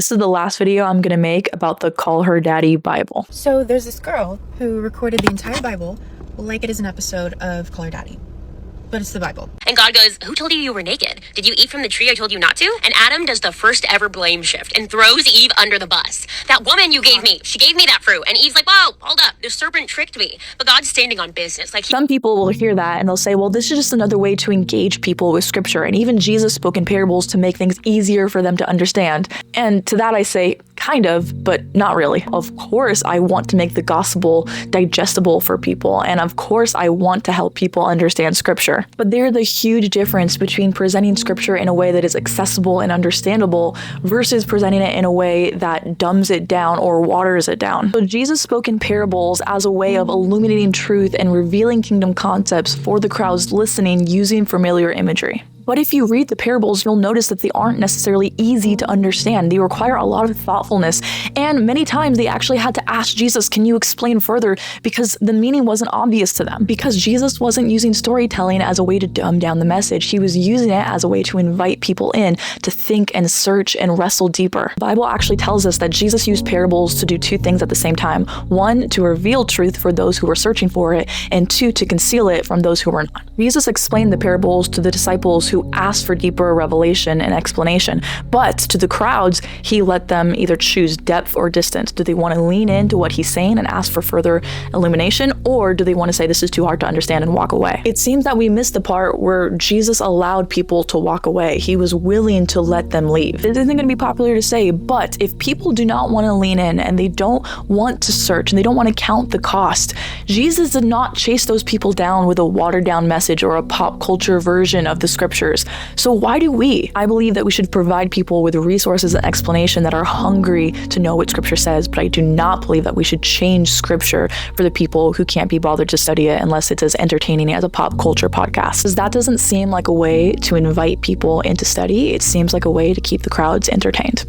This is the last video I'm gonna make about the Call Her Daddy Bible. So there's this girl who recorded the entire Bible like it is an episode of Call Her Daddy, but it's the Bible. And God goes, who told you were naked? Did you eat from the tree I told you not to? And Adam does the first ever blame shift and throws Eve under the bus. That woman you gave me, she gave me that fruit. And Eve's like, whoa, hold up, the serpent tricked me. But God's standing on business. Some people will hear that and they'll say, well, this is just another way to engage people with scripture. And even Jesus spoke in parables to make things easier for them to understand. And to that I say, kind of, but not really. Of course, I want to make the gospel digestible for people. And of course, I want to help people understand scripture. But there's a huge difference between presenting scripture in a way that is accessible and understandable versus presenting it in a way that dumbs it down or waters it down. So Jesus spoke in parables as a way of illuminating truth and revealing kingdom concepts for the crowds listening using familiar imagery. But if you read the parables, you'll notice that they aren't necessarily easy to understand. They require a lot of thoughtfulness. And many times they actually had to ask Jesus, can you explain further? Because the meaning wasn't obvious to them. Because Jesus wasn't using storytelling as a way to dumb down the message. He was using it as a way to invite people in to think and search and wrestle deeper. The Bible actually tells us that Jesus used parables to do two things at the same time. One, to reveal truth for those who were searching for it, and two, to conceal it from those who were not. Jesus explained the parables to the disciples who asked for deeper revelation and explanation. But to the crowds, he let them either choose depth or distance. Do they want to lean into what he's saying and ask for further illumination, or do they want to say this is too hard to understand and walk away? It seems that we missed the part where Jesus allowed people to walk away. He was willing to let them leave. It isn't going to be popular to say, but if people do not want to lean in and they don't want to search and they don't want to count the cost, Jesus did not chase those people down with a watered down message or a pop culture version of the scriptures. So why do we? I believe that we should provide people with resources and explanation that are hungry to know what scripture says, but I do not believe that we should change scripture for the people who can't be bothered to study it unless it's as entertaining as a pop culture podcast. Because that doesn't seem like a way to invite people into study. It seems like a way to keep the crowds entertained.